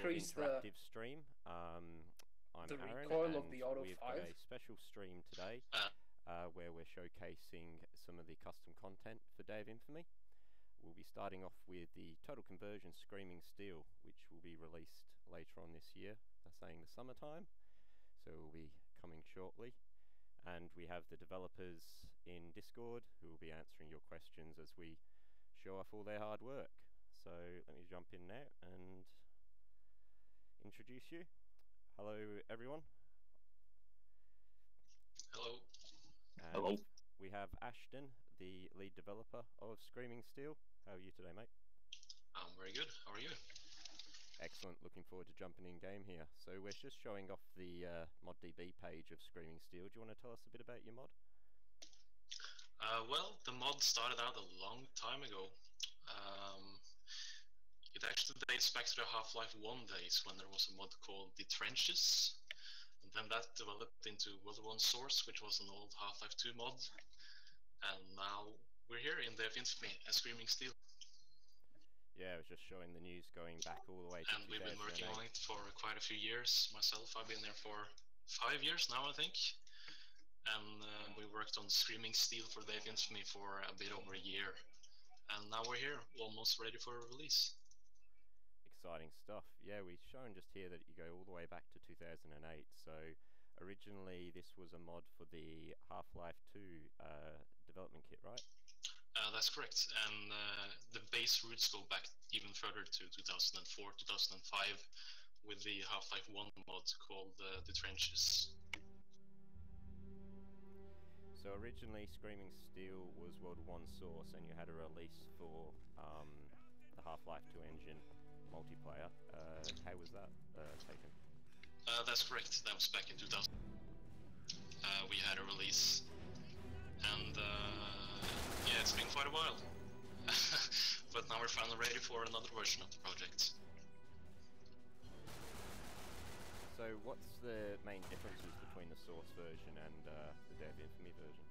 increase interactive stream. I'm the Aaron, recoil of and the Auto we've 5. got a special stream today where we're showcasing some of the custom content for Day of Infamy. We'll be starting off with the Total Conversion Screaming Steel, which will be released later on this year. They're saying the summertime, so it will be coming shortly. And we have the developers in Discord who will be answering your questions as we show off all their hard work. So let me jump in now and introduce you. Hello everyone. Hello. And Hello. we have Ashton, the lead developer of Screaming Steel. How are you today, mate? I'm very good. How are you? Excellent. Looking forward to jumping in game here. So we're just showing off the ModDB page of Screaming Steel. Do you want to tell us a bit about your mod? Well, the mod started out a long time ago. It actually dates back to the Half-Life 1 days when there was a mod called The Trenches. And then that developed into WW1 Source, which was an old Half-Life 2 mod. And now we're here in Day of Infamy as Screaming Steel. Yeah, I was just showing the news going back all the way to 2008. And we've been working on it for quite a few years. Myself, I've been there for 5 years now, I think. And we worked on Screaming Steel for Day of Infamy for a bit over a year. And now we're here, almost ready for a release. Exciting stuff. Yeah, we've shown just here that you go all the way back to 2008. So originally this was a mod for the Half-Life 2 development kit, right? That's correct, and the base roots go back even further to 2004, 2005 with the Half-Life 1 mod called The Trenches. So originally Screaming Steel was WW1 Source, and you had a release for the Half-Life 2 engine multiplayer. How was that taken? That's correct, that was back in 2000. We had a release, and yeah, it's been quite a while. But now we're finally ready for another version of the project. So what's the main differences between the Source version and the Day of Infamy version?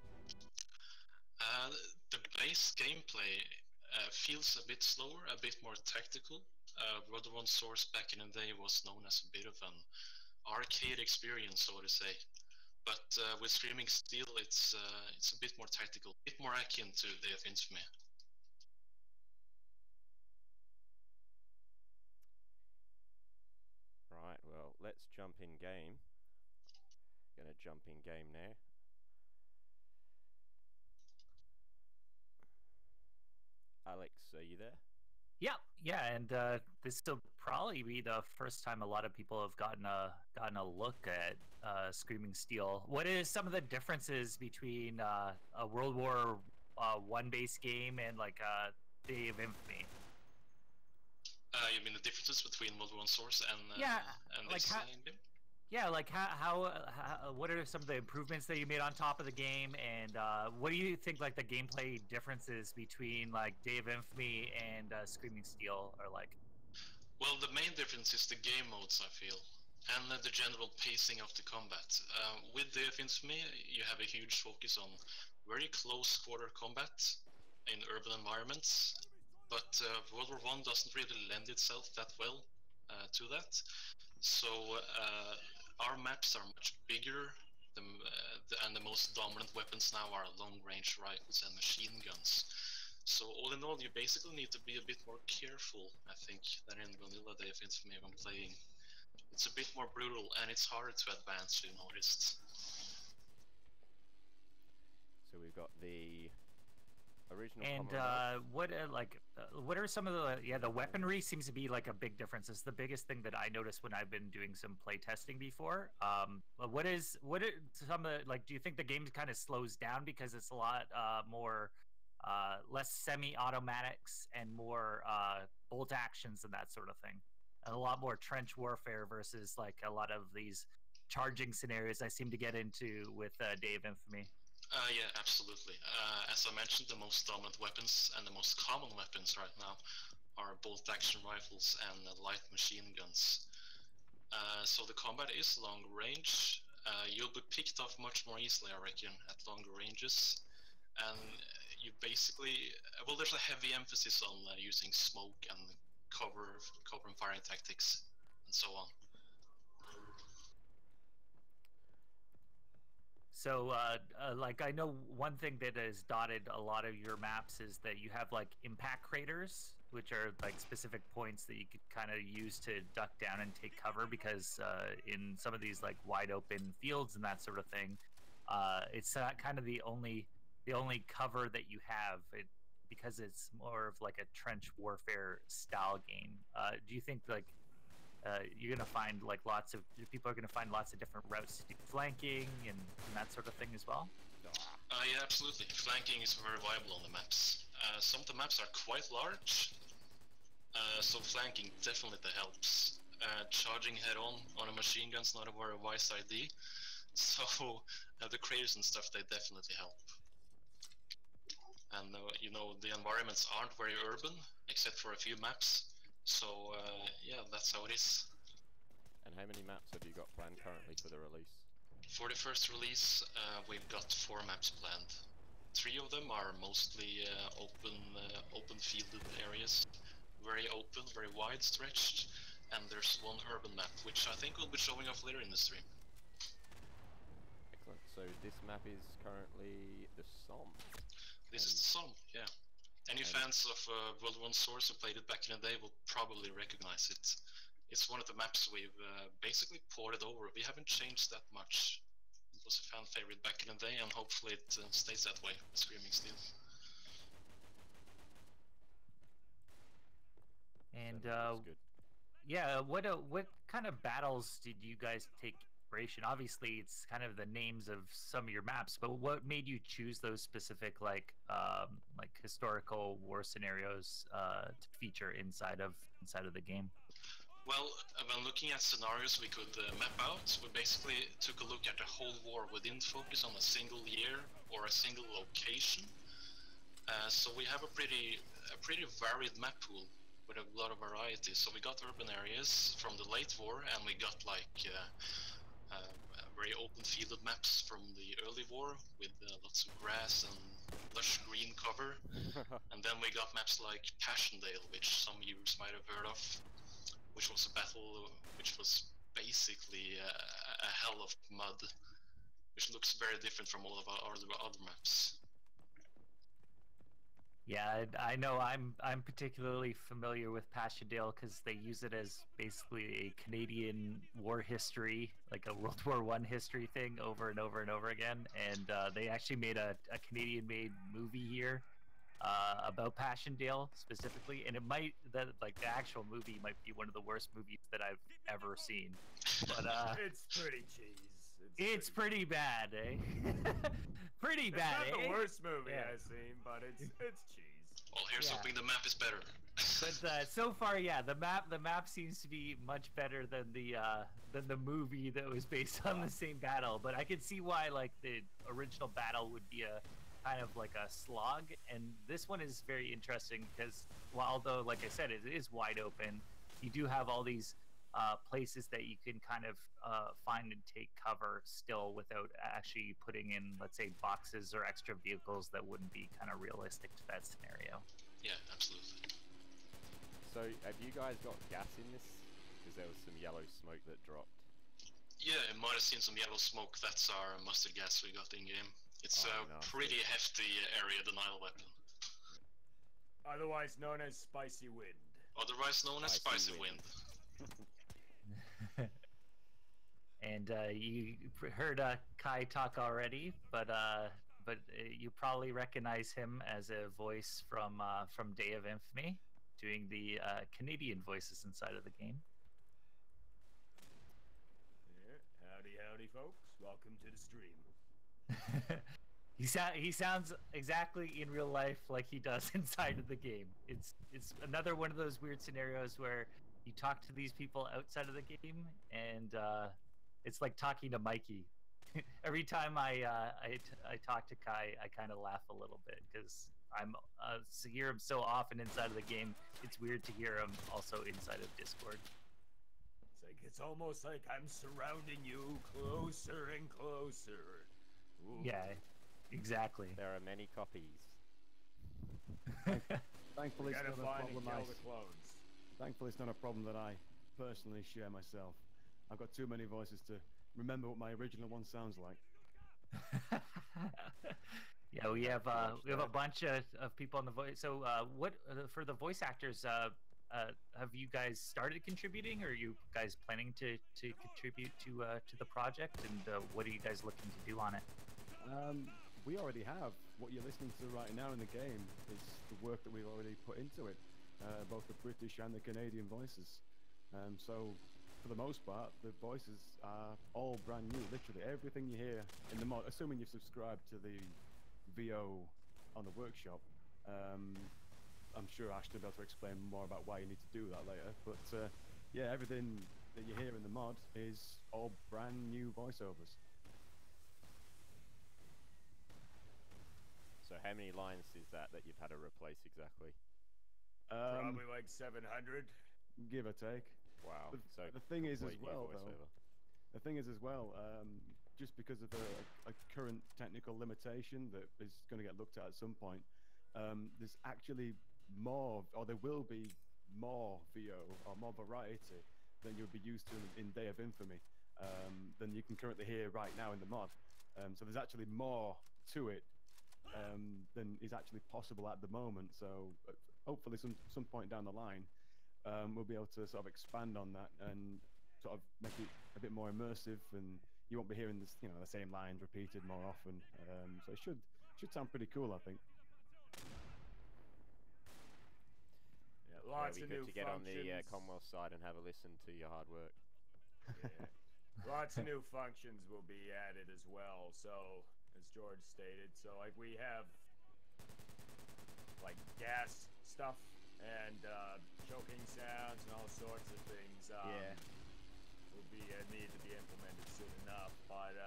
The base gameplay feels a bit slower, a bit more tactical. WW1 Source back in the day was known as a bit of an arcade experience, so to say. But with Screaming Steel, it's a bit more tactical, a bit more akin to Day of Infamy. Right, well, let's jump in game. Gonna jump in game now. Alex, are you there? Yeah, and this will probably be the first time a lot of people have gotten a look at Screaming Steel. What is some of the differences between a World War I based game and like Day of Infamy? You mean the differences between WW1 Source and like this game? Yeah, like how what are some of the improvements that you made on top of the game, and what do you think like the gameplay differences between like Day of Infamy and Screaming Steel are like? Well, the main difference is the game modes, I feel, and the general pacing of the combat. With Day of Infamy, you have a huge focus on very close quarter combat in urban environments, but World War I doesn't really lend itself that well to that. So our maps are much bigger, and the most dominant weapons now are long-range rifles and machine guns. So all in all, you basically need to be a bit more careful, I think, than in vanilla Day of Infamy when playing. It's a bit more brutal, and it's harder to advance, you noticed. So we've got the original. And what are some of the weaponry seems to be like a big difference. It's the biggest thing that I noticed when I've been doing some play testing before. What are some of the, like, do you think the game kind of slows down because it's a lot more less semi-automatics and more bolt actions and that sort of thing, and a lot more trench warfare versus like a lot of these charging scenarios I seem to get into with Day of Infamy? Yeah, absolutely. As I mentioned, the most dominant weapons and the most common weapons right now are bolt-action rifles and light machine guns. So the combat is long range. You'll be picked off much more easily, I reckon, at longer ranges. And you basically, well, there's a heavy emphasis on using smoke and cover and firing tactics and so on. So, like, I know one thing that has dotted a lot of your maps is that you have like impact craters, which are like specific points that you could kind of use to duck down and take cover. Because in some of these like wide open fields and that sort of thing, it's kind of the only cover that you have. Because it's more of like a trench warfare style game. Do you think like you're gonna find like people are gonna find lots of different routes to do flanking and that sort of thing as well? Yeah, absolutely. Flanking is very viable on the maps. Some of the maps are quite large, so flanking definitely helps. Charging head-on a machine gun's not a very wise idea, so the craters and stuff, they definitely help. And you know, the environments aren't very urban, except for a few maps. So yeah, that's how it is. And how many maps have you got planned currently for the release? For the first release, we've got 4 maps planned. 3 of them are mostly open fielded areas, very open, very wide stretched, and there's 1 urban map, which I think will be showing off later in the stream. Excellent. So this map is currently the Somme. This is the Somme, yeah. Any fans of WW1 Source who played it back in the day will probably recognize it. It's one of the maps we've basically ported over. We haven't changed that much. It was a fan favorite back in the day, and hopefully it stays that way with Screaming Steel. And good. yeah, what kind of battles did you guys take inspiration? Obviously, it's kind of the names of some of your maps, but what made you choose those specific like historical war scenarios to feature inside of the game? Well, when looking at scenarios we could map out, we basically took a look at the whole war. We didn't focus on a single year or a single location. So we have a pretty varied map pool with a lot of variety. So we got urban areas from the late war, and we got like very open fielded maps from the early war with lots of grass and lush green cover. And then we got maps like Passchendaele, which some viewers might have heard of, which was a battle which was basically a hell of mud, which looks very different from all of our other maps. Yeah, I know. I'm particularly familiar with Passchendaele because they use it as basically a Canadian war history, like a World War I history thing, over and over and over again. And they actually made a Canadian-made movie here about Passchendaele specifically, and the actual movie might be one of the worst movies that I've ever seen. But it's pretty cheese. It's pretty bad, eh? Pretty bad, It's not eh? the worst movie I've seen, but it's cheese. Well, here's hoping the map is better. But so far, yeah, the map seems to be much better than the movie that was based on the same battle. But I can see why like the original battle would be a kind of like a slog, and this one is very interesting because although, like I said, it is wide open, you do have all these places that you can kind of find and take cover still without actually putting in, let's say, boxes or extra vehicles that wouldn't be kind of realistic to that scenario. Yeah, absolutely. So, have you guys got gas in this? Because there was some yellow smoke that dropped. Yeah, you might have seen some yellow smoke. That's our mustard gas we got in game. It's a pretty hefty area denial weapon. Otherwise known as Spicy Wind. Otherwise known as Spicy Wind. And you heard Kai talk already, but you probably recognize him as a voice from Day of Infamy, doing the Canadian voices inside of the game. Yeah, howdy, folks. Welcome to the stream. He sounds exactly in real life like he does inside of the game. It's another one of those weird scenarios where you talk to these people outside of the game, and it's like talking to Mikey. Every time I talk to Kai, I kind of laugh a little bit because I'm hear him so often inside of the game. It's weird to hear him also inside of Discord. It's almost like I'm surrounding you closer and closer. Ooh. Yeah, exactly. There are many copies. Thankfully, it's not a problem. The clones. Thankfully, it's not a problem that I personally share myself. I've got too many voices to remember what my original one sounds like. Yeah, we have a bunch of people on the voice. So, what for the voice actors? Have you guys started contributing, or are you guys planning to contribute to the project? And what are you guys looking to do on it? We already have. What you're listening to right now in the game is the work that we've already put into it, both the British and the Canadian voices. So, for the most part, the voices are all brand new. Literally everything you hear in the mod, assuming you've subscribed to the VO on the workshop. I'm sure Ash will be able to explain more about why you need to do that later. But yeah, everything that you hear in the mod is all brand new voiceovers. So how many lines is that you've had to replace exactly? Probably like 700. Give or take. Wow. So the thing is as complete new well, voiceover. The thing is as well, just because of a current technical limitation that is going to get looked at some point, there's actually more, or there will be more VO or more variety than you'll be used to in Day of Infamy than you can currently hear right now in the mod. So there's actually more to it than is actually possible at the moment. So hopefully some point down the line, we'll be able to sort of expand on that and sort of make it a bit more immersive, and you won't be hearing this, the same lines repeated more often. So it should sound pretty cool, I think. Yeah, lots of new to get on the functions. Commonwealth side and have a listen to your hard work. Yeah. Lots of new functions will be added as well. So, as George stated, so like we have like gas stuff and choking sounds and all sorts of things. Will be need to be implemented soon enough. But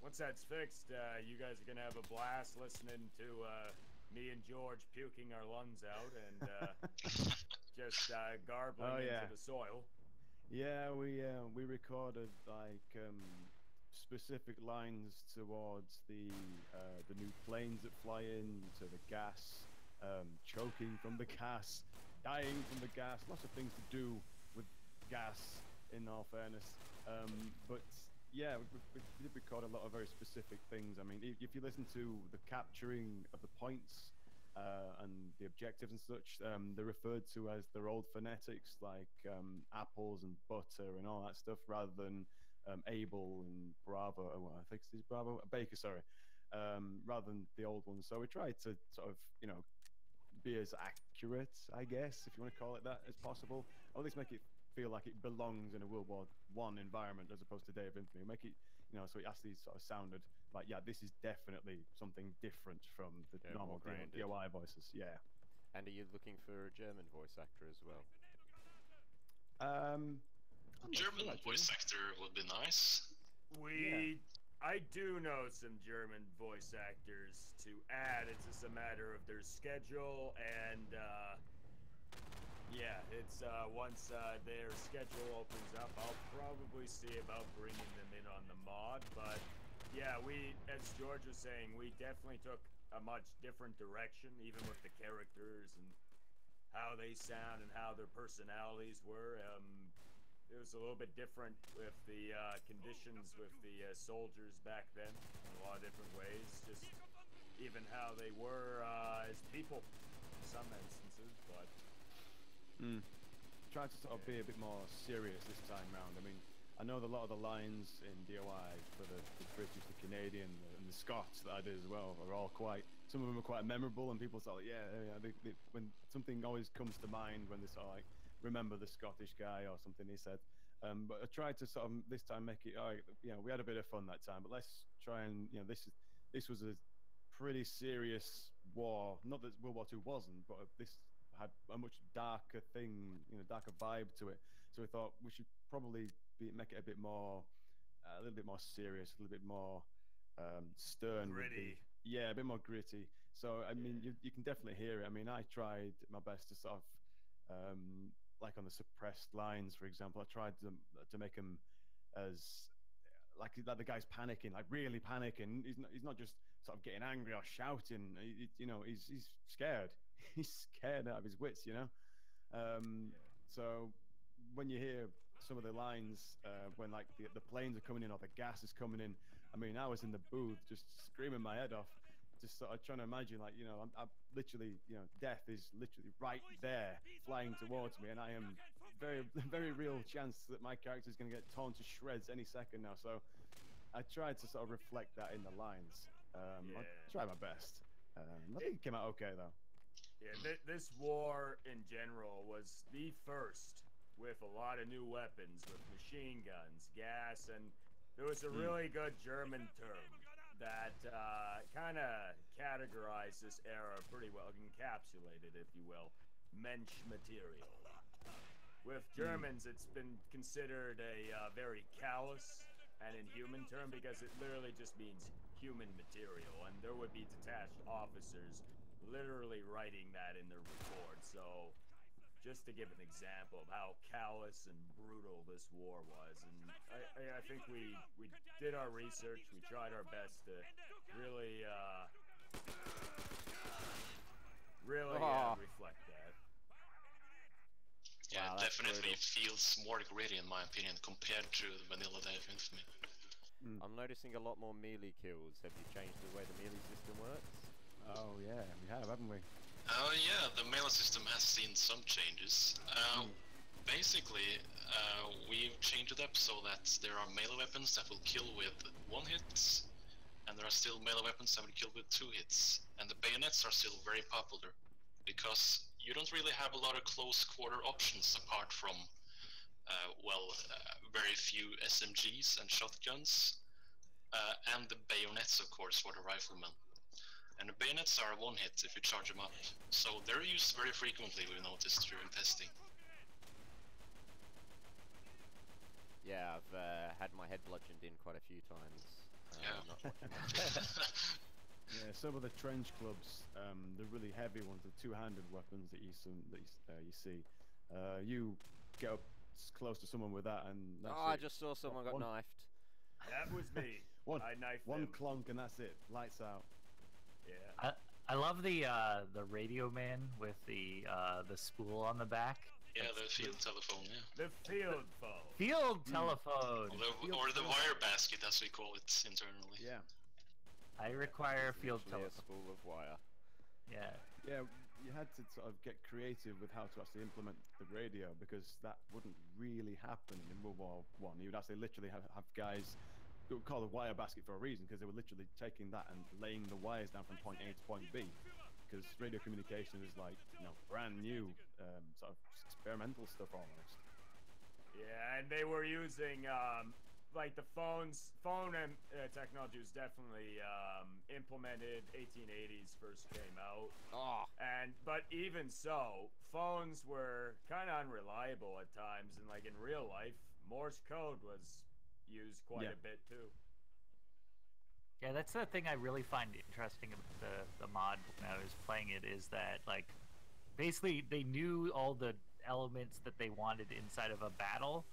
once that's fixed, you guys are gonna have a blast listening to me and George puking our lungs out and just garbling into the soil. Yeah, we recorded like specific lines towards the new planes that fly in, to the gas, choking from the gas, dying from the gas, lots of things to do with gas, in all fairness. But yeah, we did record a lot of very specific things. I mean, if you listen to the capturing of the points and the objectives and such, they're referred to as their old phonetics, like apples and butter and all that stuff, rather than Able and Bravo. Well, I think it's Bravo, Baker, sorry, rather than the old ones. So we tried to sort of, be as accurate, I guess, if you want to call it that, as possible. Or at least make it feel like it belongs in a World War I environment as opposed to Day of Infamy. Make it, so it actually sort of sounded like, yeah, this is definitely something different from the normal DWI voices. Yeah. And are you looking for a German voice actor as well? German voice actor would be nice. I do know some German voice actors to add. It's just a matter of their schedule, and yeah, it's once their schedule opens up, I'll probably see about bringing them in on the mod. But yeah, as George was saying, we definitely took a much different direction, even with the characters and how they sound and how their personalities were. It was a little bit different with the conditions with the soldiers back then in a lot of different ways. Just even how they were as people in some instances, but tried to sort of be a bit more serious this time round. I mean, I know that a lot of the lines in DOI for the British, the Canadian, and the Scots that I did as well are all some of them are quite memorable, and people sort of when something always comes to mind when they sort of like remember the Scottish guy or something he said. But I tried to sort of this time make it, all right, we had a bit of fun that time, but let's try and, this was a pretty serious war. Not that World War II wasn't, but this had a much darker thing, darker vibe to it. So we thought we should probably make it a little bit more serious, a little bit more stern. Gritty. A bit more gritty. So, I mean, you can definitely hear it. I mean, I tried my best to sort of, like on the suppressed lines, for example, I tried to make him as like the guy's panicking, like really panicking. He's not just sort of getting angry or shouting. He's scared. He's scared out of his wits. So when you hear some of the lines when like the planes are coming in or the gas is coming in, I mean, I was in the booth just screaming my head off, just sort of trying to imagine, like, you know, I'm literally, you know, death is literally right there flying towards me, and I am very very real chance that my character is going to get torn to shreds any second now. So I tried to sort of reflect that in the lines. I tried my best. I think it came out okay though. Yeah, this war in general was the first with a lot of new weapons, with machine guns, gas, and there was a really good German term that kind of categorized this era pretty well, encapsulated, if you will, Mensch material. With Germans, it's been considered a very callous and inhuman term because it literally just means human material, and there would be detached officers literally writing that in their report. So just to give an example of how callous and brutal this war was, and I think we did our research, we tried our best to really reflect that. Yeah, Wow, it definitely brutal. feels more gritty in my opinion compared to the vanilla Day of Infamy. I'm noticing a lot more melee kills. Have you changed the way the melee system works? Oh yeah, we have, haven't we? Yeah, the melee system has seen some changes. Basically, we've changed it up so that there are melee weapons that will kill with 1 hit, and there are still melee weapons that will kill with 2 hits. And the bayonets are still very popular, because you don't really have a lot of close quarter options apart from, very few SMGs and shotguns, and the bayonets, of course, for the riflemen. And the bayonets are 1 hit if you charge them up, so they're used very frequently, we've noticed during testing. Yeah, I've had my head bludgeoned in quite a few times. Not watching Yeah, some of the trench clubs, the really heavy ones, the two-handed weapons that you see, you get up close to someone with that, and that's I it. just saw someone got knifed. That was me. I knifed one him. clonk and that's it. Lights out. Yeah. I love the radio man with the spool on the back. Yeah, the field telephone, yeah. The field phone. Field telephone. Or the wire basket, as we call it internally. Yeah. I require field Literally a telephone. spool of wire. Yeah. Yeah, you had to sort of get creative with how to actually implement the radio, because that wouldn't really happen in World War One. You would actually literally have guys who would call the wire basket for a reason, because they were literally taking that and laying the wires down from point A to point B. Because radio communication is like, you know, brand new, sort of experimental stuff almost. Yeah, and they were using like the phone technology was definitely implemented 1880s first came out. But even so, phones were kind of unreliable at times, and like in real life, Morse code was used quite a bit too. Yeah, that's the thing I really find interesting about the mod when I was playing it, is that, like, basically they knew all the elements that they wanted inside of a battle,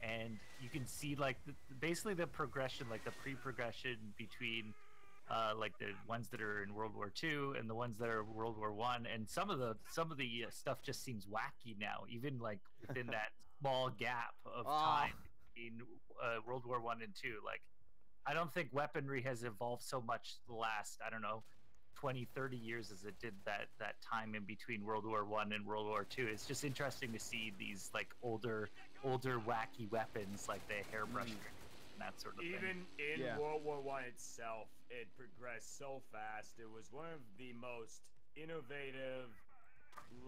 and you can see, like, basically the progression, like the pre-progression between like the ones that are in World War II and the ones that are World War One, and some of the stuff just seems wacky now, even like within that small gap of time between World War One and Two. Like, I don't think weaponry has evolved so much the last, I don't know, 20, 30 years as it did that time in between World War One and World War Two. It's just interesting to see these, like, older wacky weapons, like the hairbrush and that sort of thing. Even in World War One itself, it progressed so fast. It was one of the most innovative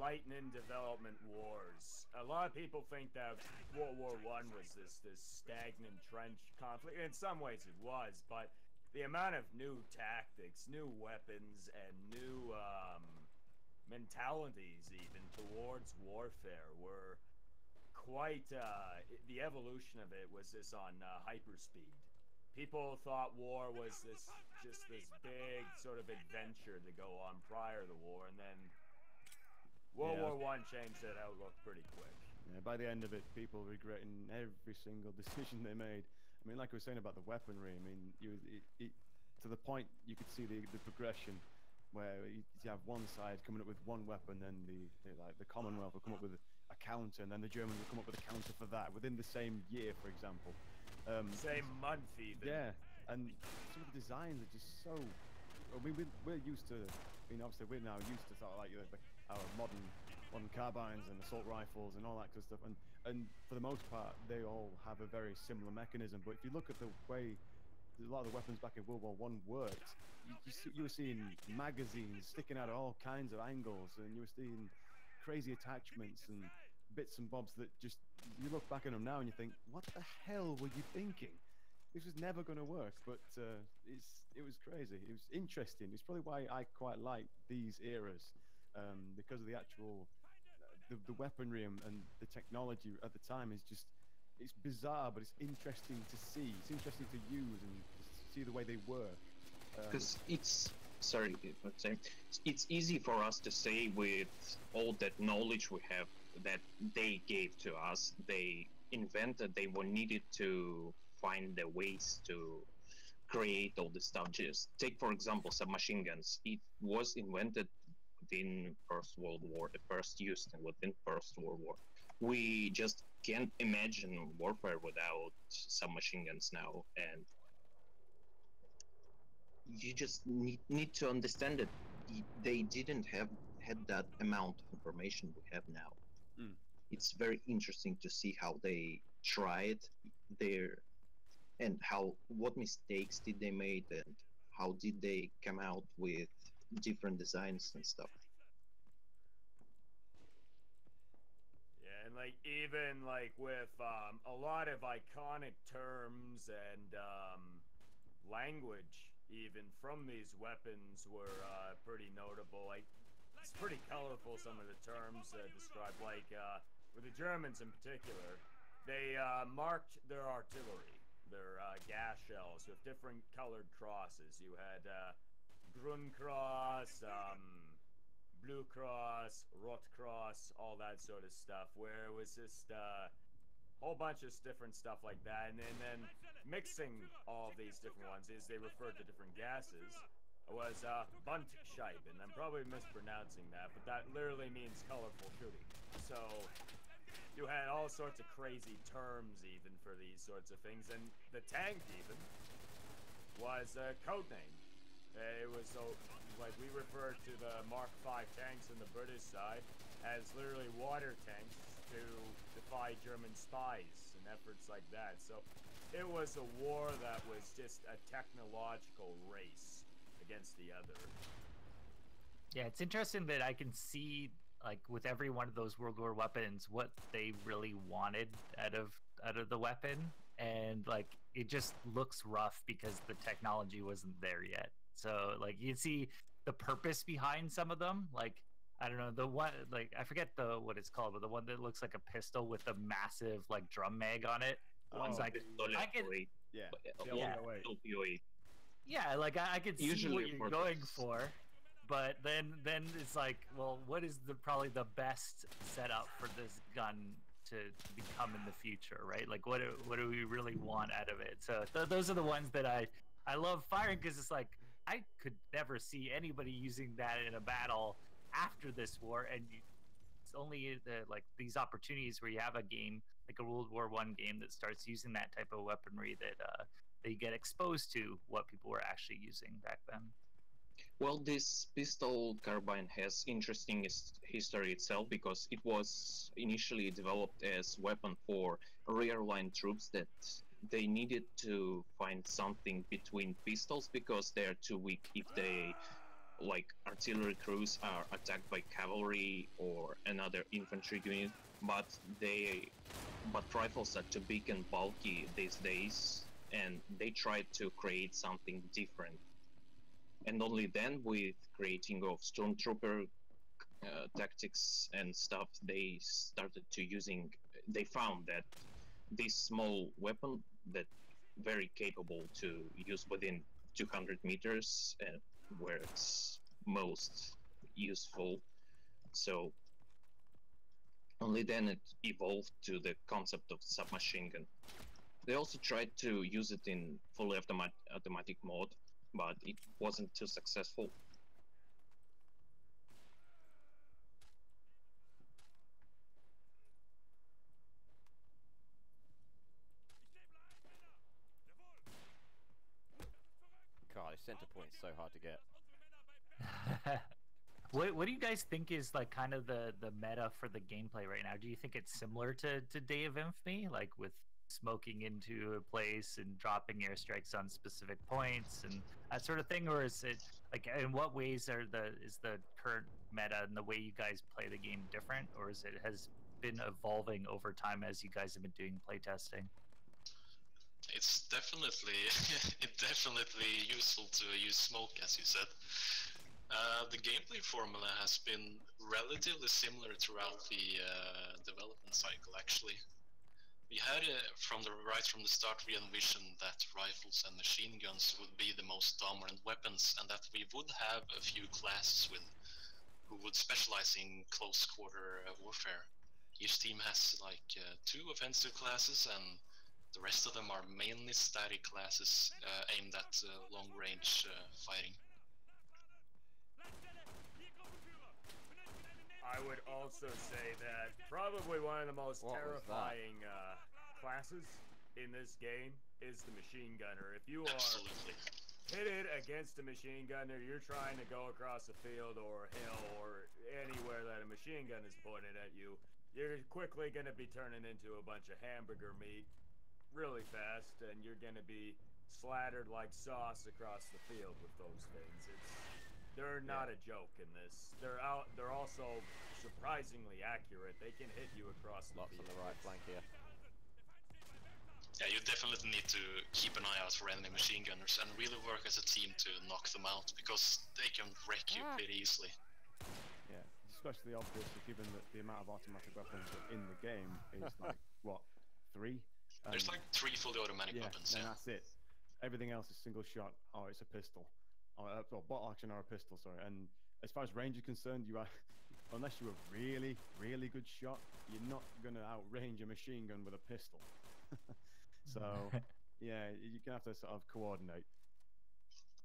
lightning development wars. A lot of people think that World War One was this stagnant trench conflict. In some ways it was, but the amount of new tactics, new weapons, and new mentalities even towards warfare were quite the evolution of it was this on hyperspeed. People thought war was just this big sort of adventure to go on prior to the war, and then World War One changed that outlook pretty quick. Yeah, by the end of it, people regretting every single decision they made. I mean, like we were saying about the weaponry, I mean, to the point you could see the progression, where you have one side coming up with one weapon, then the Commonwealth will come up with a counter, and then the Germans would come up with a counter for that within the same year, for example. Same month even. Yeah, and some of the designs are just so. I mean, we're used to. I mean, obviously we're now used to sort of like our modern carbines and assault rifles and all that kind of stuff, and for the most part they all have a very similar mechanism. But if you look at the way a lot of the weapons back in World War I worked, you were seeing magazines sticking out of all kinds of angles, and you were seeing crazy attachments and bits and bobs that just, you look back at them now and you think, what the hell were you thinking? This was never going to work. But it was crazy. It was interesting. It's probably why I quite like these eras, because of the actual the weaponry and the technology at the time is just, it's bizarre, but it's interesting to see. It's interesting to use and see the way they work. Because sorry, it's easy for us to say with all that knowledge we have that they gave to us, they invented, they were needed to find the ways to create all the stuff. Just take, for example, submachine guns. It was invented within First World War, the first used within First World War. We just can't imagine warfare without submachine guns now, and you just need to understand that they didn't had that amount of information we have now. It's very interesting to see how they tried their, and what mistakes did they make, and how did they come out with different designs and stuff. Yeah, and like even like with a lot of iconic terms and language even from these weapons were pretty notable. Like, it's pretty colorful, some of the terms described, like with the Germans in particular. They marked their artillery, their gas shells, with different colored crosses. You had Grundkreuz, Blue Cross, Rot Cross, all that sort of stuff, where it was just a whole bunch of different stuff like that, and then mixing all of these different ones is they referred to different gases. Was Buntscheiben. I'm probably mispronouncing that, but that literally means colorful shooting. So you had all sorts of crazy terms even for these sorts of things, and the tank even was a code name. It was so, like, we referred to the Mark V tanks on the British side as literally water tanks to defy German spies and efforts like that. So it was a war that was just a technological race against the other. Yeah, it's interesting that I can see, like, with every one of those World War weapons, what they really wanted out of the weapon, and like it just looks rough because the technology wasn't there yet. So like you see the purpose behind some of them, like, I don't know, the one, like, I forget what it's called, but the one that looks like a pistol with a massive like drum mag on it. One's like I could, yeah, like I could see what you're going for, but then it's like, well, what is probably the best setup for this gun to become in the future, right? Like, what do we really want out of it? So those are the ones that I love firing, because it's like, I could never see anybody using that in a battle after this war, and it's only like these opportunities where you have a game like a World War I game that starts using that type of weaponry that they get exposed to what people were actually using back then. Well, this pistol carbine has interesting history itself, because it was initially developed as weapon for rear line troops that they needed to find something between pistols, because they are too weak if they, like, artillery crews are attacked by cavalry or another infantry unit, but rifles are too big and bulky these days, and they tried to create something different. And only then, with creating of stormtrooper tactics and stuff, they found that this small weapon that very capable to use within 200 meters, where it's most useful. So only then it evolved to the concept of submachine gun. They also tried to use it in fully automatic mode, but it wasn't too successful. center point's so hard to get. What do you guys think is like kind of the meta for the gameplay right now? Do you think it's similar to Day of Infamy, like with smoking into a place and dropping airstrikes on specific points and that sort of thing, or is it like in what ways is the current meta and the way you guys play the game different, or is it has been evolving over time as you guys have been doing playtesting? It's definitely useful to use smoke, as you said. The gameplay formula has been relatively similar throughout the development cycle, actually. We had, from the start, we envisioned that rifles and machine guns would be the most dominant weapons, and that we would have a few classes who would specialize in close quarter warfare. Each team has like 2 offensive classes, and the rest of them are mainly static classes aimed at long-range fighting. I would also say that probably one of the most terrifying classes in this game is the machine gunner. If you are pitted against a machine gunner, you're trying to go across a field or a hill or anywhere that a machine gun is pointed at you, you're quickly going to be turning into a bunch of hamburger meat really fast, and you're going to be slattered like sauce across the field with those things. They're not a joke in this. They're also surprisingly accurate. They can hit you across the field. Lots on the right flank here. Yeah, you definitely need to keep an eye out for enemy machine gunners and really work as a team to knock them out, because they can wreck you pretty easily. Yeah, especially obvious given that the amount of automatic weapons in the game is like, what, 3? There's like 3 fully automatic weapons, and that's it. Everything else is single shot, or it's a pistol. Or bottle action or a pistol, sorry. And as far as range is concerned, you are, unless you're a really, really good shot, you're not going to outrange a machine gun with a pistol. So, yeah, you're going to have to sort of coordinate.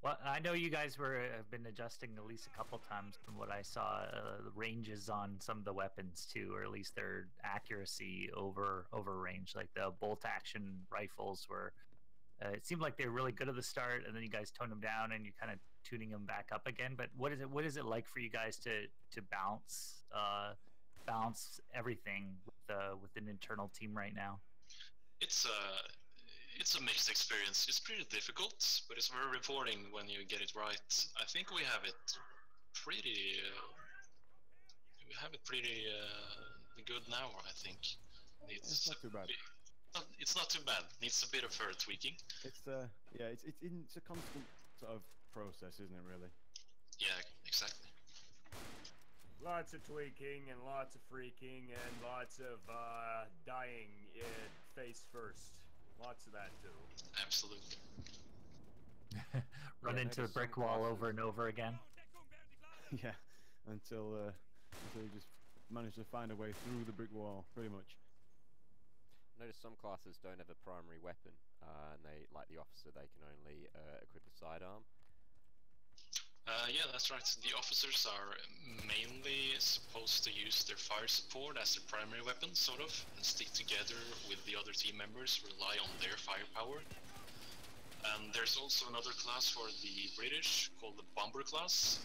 Well, I know you guys have been adjusting at least a couple times from what I saw, the ranges on some of the weapons too, or at least their accuracy over range. Like the bolt action rifles were, it seemed like they were really good at the start, and then you guys toned them down, and you're kind of tuning them back up again. But what is it like for you guys to bounce everything with an internal team right now? It's a mixed experience. It's pretty difficult, but it's very rewarding when you get it right. I think we have it pretty good now. I think it's not too bad. It's not too bad. Needs a bit of further tweaking. It's a constant sort of process, isn't it? Really. Yeah, exactly. Lots of tweaking and lots of freaking and lots of dying face first. Lots of that too. Absolutely. Run into a brick wall over and over again. Yeah, until you just manage to find a way through the brick wall, pretty much. Notice some classes don't have a primary weapon, and they, like the officer, they can only equip a sidearm. Yeah, that's right. The officers are mainly supposed to use their fire support as their primary weapon, sort of, and stick together with the other team members, rely on their firepower. And there's also another class for the British called the Bomber class.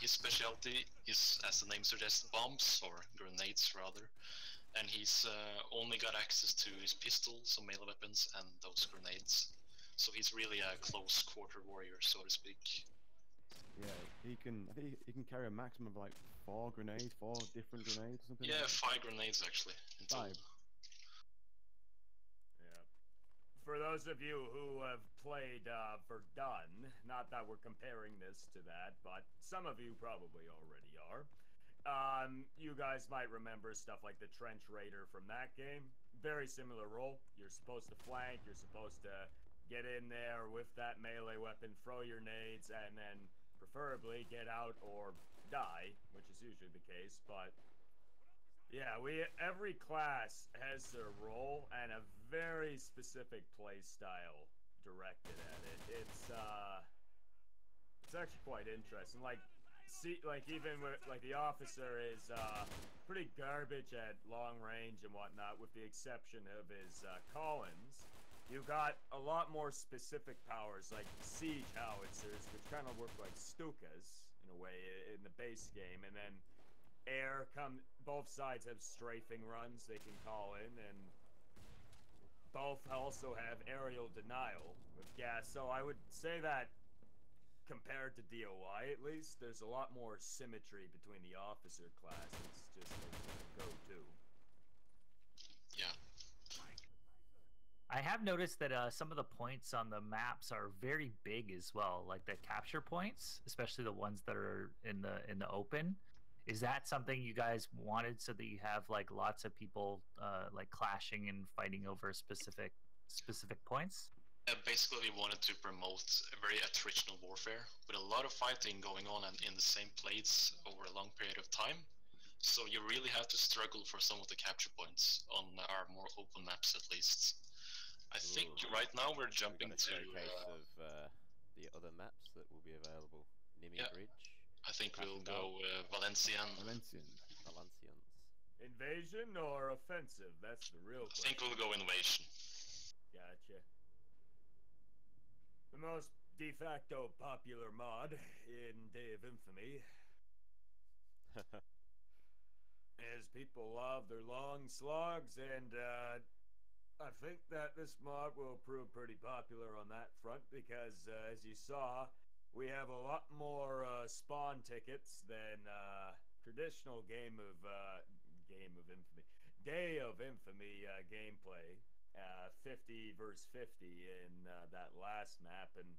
His specialty is, as the name suggests, bombs, or grenades rather. And he's only got access to his pistols, some melee weapons, and those grenades. So he's really a close quarter warrior, so to speak. Yeah, I think he can carry a maximum of like 4 grenades, 4 different grenades or something. Yeah, like 5 grenades actually. In total. 5. Yeah. For those of you who have played Verdun, not that we're comparing this to that, but some of you probably already are. You guys might remember stuff like the Trench Raider from that game. Very similar role. You're supposed to flank, you're supposed to get in there with that melee weapon, throw your nades, and then preferably get out or die, which is usually the case. But yeah, every class has their role and a very specific play style directed at it. It's actually quite interesting. Like see, like, even with, like, the officer is pretty garbage at long range and whatnot, with the exception of his Collins. You got a lot more specific powers, like siege howitzers, which kind of work like Stukas in a way in the base game, and then air both sides have strafing runs they can call in, and both also have aerial denial with gas. So I would say that compared to DOI, at least, there's a lot more symmetry between the officer classes, just as a go-to. Yeah. I have noticed that some of the points on the maps are very big as well, like the capture points, especially the ones that are in the open. Is that something you guys wanted so that you have like lots of people like clashing and fighting over specific points? Basically, we wanted to promote a very attritional warfare with a lot of fighting going on in the same plates over a long period of time. So you really have to struggle for some of the capture points on our more open maps, at least. I think right now we're jumping to a showcase of the other maps that will be available. Nimi Bridge. I think we'll go Valencians. Invasion or offensive? That's the real question. I think we'll go invasion. Gotcha. The most de facto popular mod in Day of Infamy. As people love their long slogs, and I think that this mod will prove pretty popular on that front because, as you saw, we have a lot more spawn tickets than traditional Day of Infamy gameplay. 50 versus 50 in that last map, and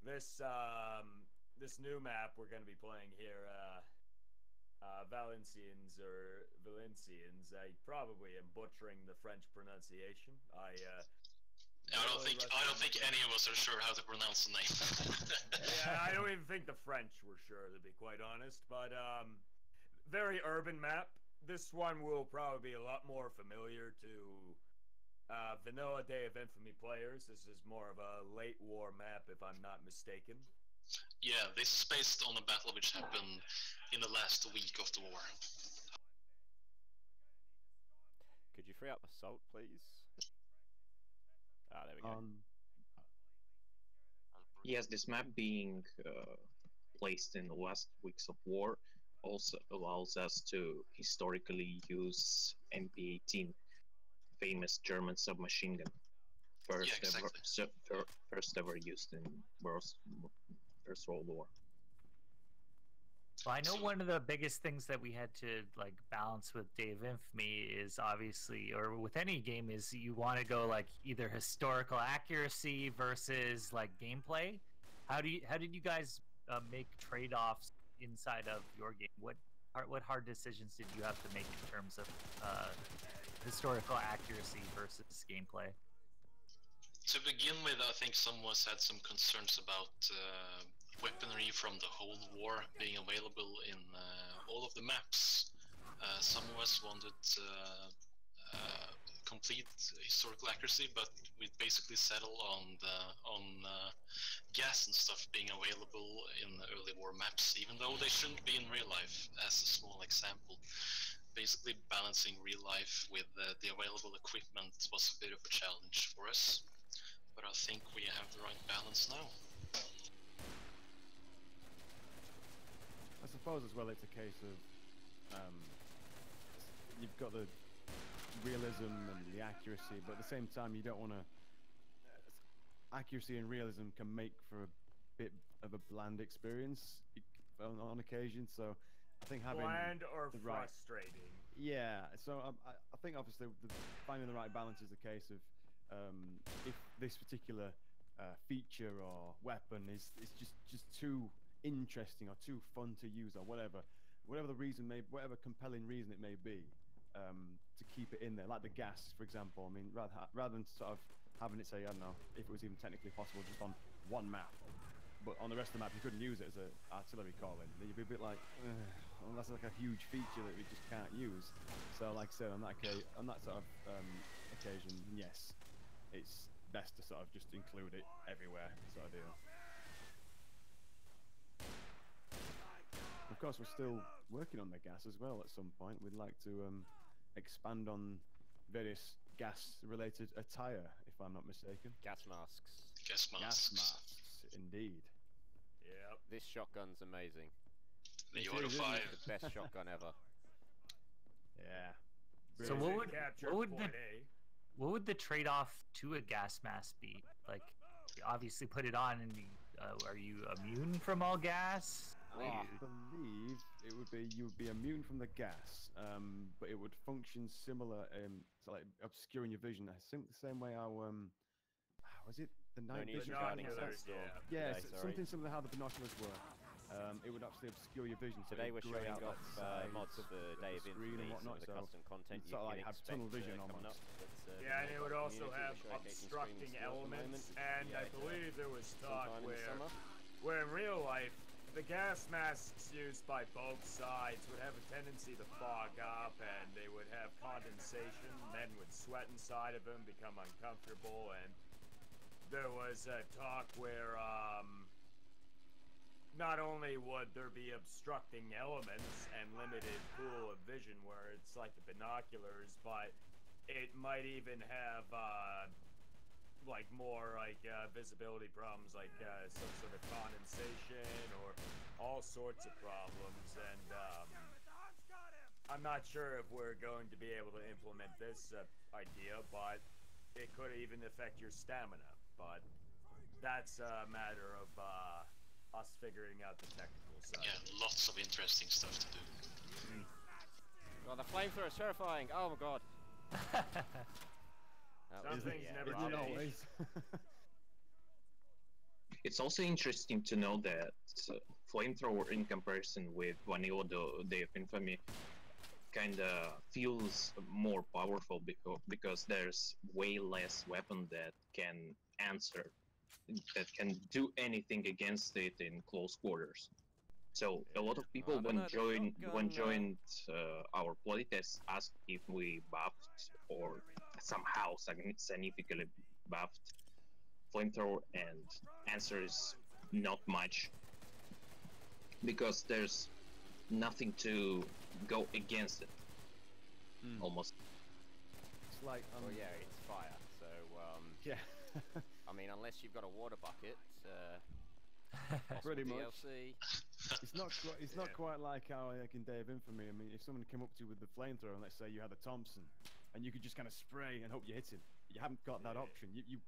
this new map we're going to be playing here, Valencians. I probably am butchering the French pronunciation. I don't think any of us are sure how to pronounce the name. Yeah, I don't even think the French were sure, to be quite honest. But very urban map. This one will probably be a lot more familiar to vanilla Day of Infamy players. This is more of a late war map, if I'm not mistaken. Yeah, this is based on a battle which happened in the last week of the war. Could you free up Assault, please? There we go. Yes, this map being placed in the last weeks of war also allows us to historically use MP-18, famous German submachine gun. First ever used in First World War. Well, I know one of the biggest things that we had to like balance with Day of Infamy is obviously, or with any game, is you want to go like either historical accuracy versus like gameplay. How did you guys make trade-offs inside of your game? What hard decisions did you have to make in terms of historical accuracy versus gameplay? To begin with, I think some of us had some concerns about weaponry from the whole war being available in all of the maps. Some of us wanted complete historical accuracy, but we basically settled on gas and stuff being available in the early war maps, even though they shouldn't be in real life, as a small example. Basically balancing real life with the available equipment was a bit of a challenge for us. But I think we have the right balance now. I suppose as well it's a case of you've got the realism and the accuracy, but at the same time you don't want to... accuracy and realism can make for a bit of a bland experience on occasion, so I think having... bland or frustrating. Yeah, so I think obviously finding the right balance is the case of if this particular feature or weapon is just too interesting or too fun to use or whatever the reason whatever compelling reason it may be, to keep it in there, like the gas, for example. I mean, rather than sort of having it say, I don't know, if it was even technically possible just on one map, but on the rest of the map you couldn't use it as an artillery calling, then you'd be a bit like, well, that's like a huge feature that we just can't use. So like I said, on that sort of occasion, yes, it's best to sort of just include it everywhere, sort of deal. course, we're still working on the gas as well. At some point, we'd like to expand on various gas-related attire, if I'm not mistaken. Gas masks. Gas Gas masks. masks, indeed. Yep. This shotgun's amazing. The It Euro is, isn't 5. it? The best shotgun ever. Yeah. So Really. what would the trade-off to a gas mask be? Like, you obviously put it on, and are you immune from all gas? I believe it would be you would be immune from the gas, but it would function similar to like obscuring your vision. I think the same way our was it the night need vision? guiding binoculars, sensor. yeah. Yeah, Today, sorry. something similar how the binoculars work. It would actually obscure your vision. So Today it would we're grey showing out off the sides mods of for the Day of screen and Infamy, some whatnot. of the So custom content you'd you sort of can like have expect tunnel vision coming almost. up. That's, Yeah, and it would also community. have We're showcasing obstructing streaming still at the elements, moment. and I Yeah, believe there was talk sometime in the summer. where in real life, the gas masks used by both sides would have a tendency to fog up, and they would have condensation. Men would sweat inside of them, become uncomfortable, and there was a talk where not only would there be obstructing elements and limited pool of vision where it's like the binoculars, but it might even have like more like visibility problems, like some sort of condensation or all sorts of problems. And I'm not sure if we're going to be able to implement this idea, but it could even affect your stamina. But that's a matter of us figuring out the technical side. Yeah, lots of interesting stuff to do. Oh, the flamethrower is terrifying. Oh my god. Some things never Isn't it change. always? It's also interesting to know that flamethrower, in comparison with vanilla Day of Infamy, kind of feels more powerful because there's way less weapon that can answer, that can do anything against it in close quarters. So a lot of people I don't know, the when shotgun, joined our playtest asked if we buffed or somehow significantly buffed flamethrower, and answer is not much, because there's nothing to go against it. Almost. It's like Well, yeah, it's fire. So, yeah. I mean, unless you've got a water bucket, Pretty much. DLC. It's not quite like how like in Day of Infamy. I mean, if someone came up to you with the flamethrower, and let's say you had a Thompson, and you could just kind of spray and hope you hit him, you haven't got that option. You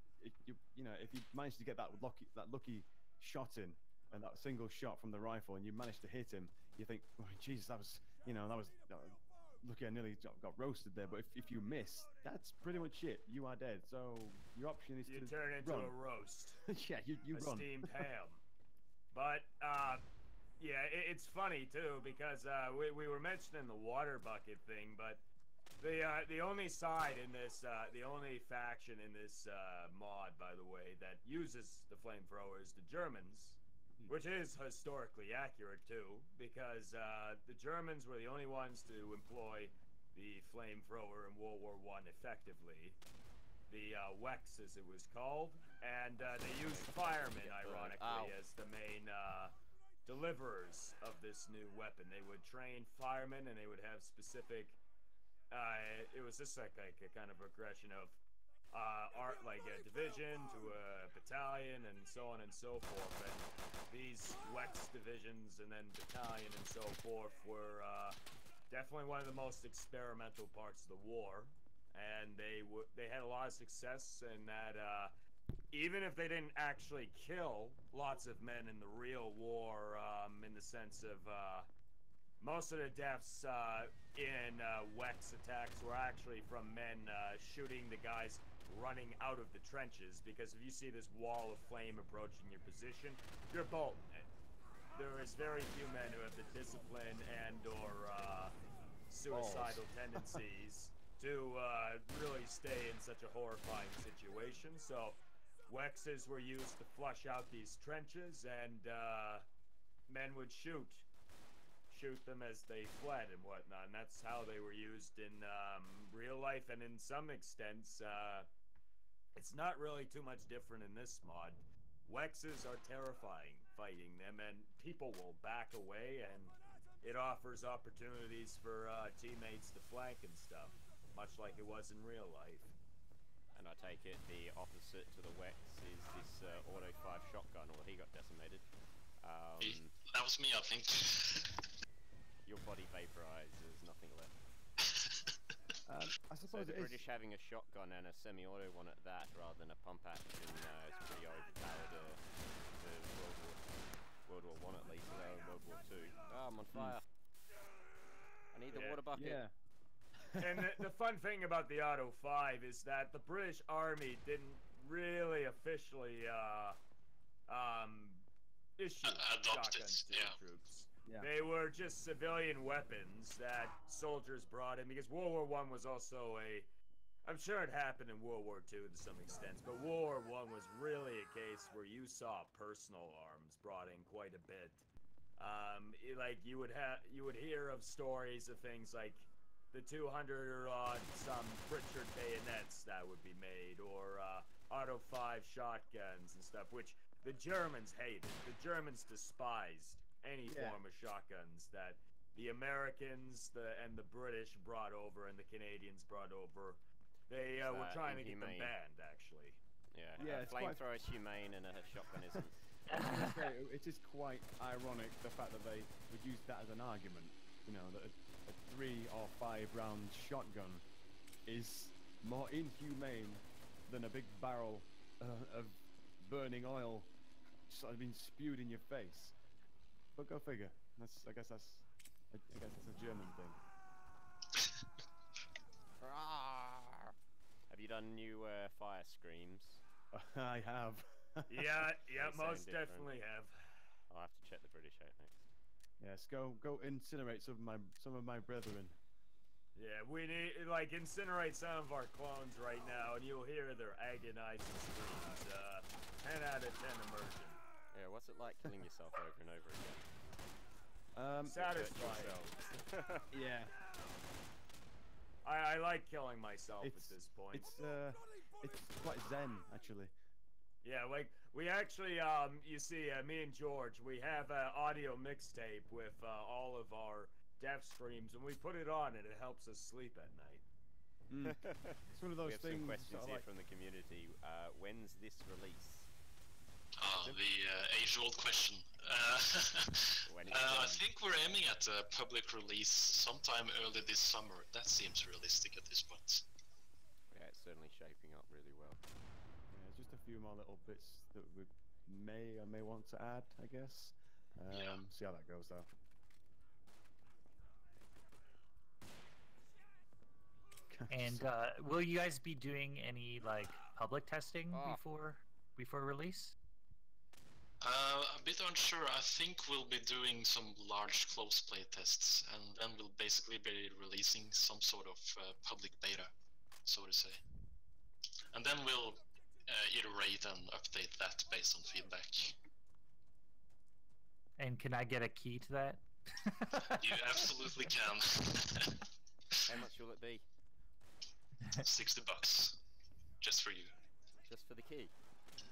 know, if you manage to get that lucky shot in, and that single shot from the rifle, and you manage to hit him, you think, oh, Jesus, that was lucky. I nearly got roasted there. But if you miss, that's pretty much it. You are dead. So your option is You to turn into run. a roast. Yeah, you a run. steamed ham. But yeah, it's funny too, because we were mentioning the water bucket thing, but the only side in this, the only faction in this mod, by the way, that uses the flamethrower is the Germans, which is historically accurate too, because the Germans were the only ones to employ the flamethrower in World War I effectively. The WEX, as it was called, and they used firemen, ironically, as the main deliverers of this new weapon. They would train firemen, and they would have specific. It was just like a kind of progression of art, like a division to a battalion, and so on and so forth. And these WEX divisions and then battalion and so forth were definitely one of the most experimental parts of the war. And they had a lot of success in that, even if they didn't actually kill lots of men in the real war, in the sense of most of the deaths in WEX attacks were actually from men shooting the guys running out of the trenches, because if you see this wall of flame approaching your position, you're bolting it. There is very few men who have the discipline and or suicidal tendencies to really stay in such a horrifying situation. So WEXs were used to flush out these trenches, and men would shoot them as they fled and whatnot, and that's how they were used in real life. And in some extents, it's not really too much different in this mod. WEXs are terrifying fighting them, and people will back away, and it offers opportunities for teammates to flank and stuff, much like it was in real life. And I take it the opposite to the Wex is this auto 5 shotgun, or he got decimated. That was me, I think. Your body vaporized, there's nothing left. I So suppose the it is. British having a shotgun and a semi-auto one at that, rather than a pump action, is pretty overpowered to World War One at least, although in World War Two. Oh, I'm on fire. I need the water bucket. Yeah. And the fun thing about the Auto 5 is that the British Army didn't really officially issue Adopt it, shotguns to yeah. the troops. Yeah. They were just civilian weapons that soldiers brought in, because World War I was also I'm sure it happened in World War II to some extent, but World War I was really a case where you saw personal arms brought in quite a bit. Like you would hear of stories of things like the 200 or odd some Pritchard bayonets that would be made, or Auto 5 shotguns and stuff, which the Germans hated. The Germans despised any form of shotguns that the Americans and the British brought over and the Canadians brought over. They were trying to get them banned, actually. Yeah, it's flamethrower is humane and a shotgun isn't. It is quite ironic the fact that they would use that as an argument. You know, that a 3 or 5 round shotgun is more inhumane than a big barrel of burning oil sort of being spewed in your face. But go figure. I guess that's a German thing. Have you done new fire screams? I have. Yeah, They most sound different. definitely have. I'll have to check the British out next. Yes, go incinerate some of my brethren. Yeah, we need, like, incinerate some of our clones right now, and you'll hear their agonizing screams. 10 out of 10 immersion. Yeah, what's it like killing yourself over and over again? Satisfying. Yeah. I like killing myself at this point. It's quite zen, actually. Yeah, like, we actually, you see, me and George, we have an audio mixtape with all of our death screams, and we put it on, and it helps us sleep at night. It's one of those We have things. some questions sort of here like, from the community. When's this release? The age-old question. When it's I done. think we're aiming at a public release sometime early this summer. That seems realistic at this point. Yeah, it's certainly shaping up really well. yeah, just a few more little bits that we may or may want to add, I guess. Yeah. See how that goes, though. And will you guys be doing any like public testing Oh. before release? A bit unsure. I think we'll be doing some large close play tests, and then we'll basically be releasing some sort of public beta, so to say. And then we'll iterate and update that based on feedback. And can I get a key to that? You absolutely can. How much will it be? $60, just for you. Just for the key?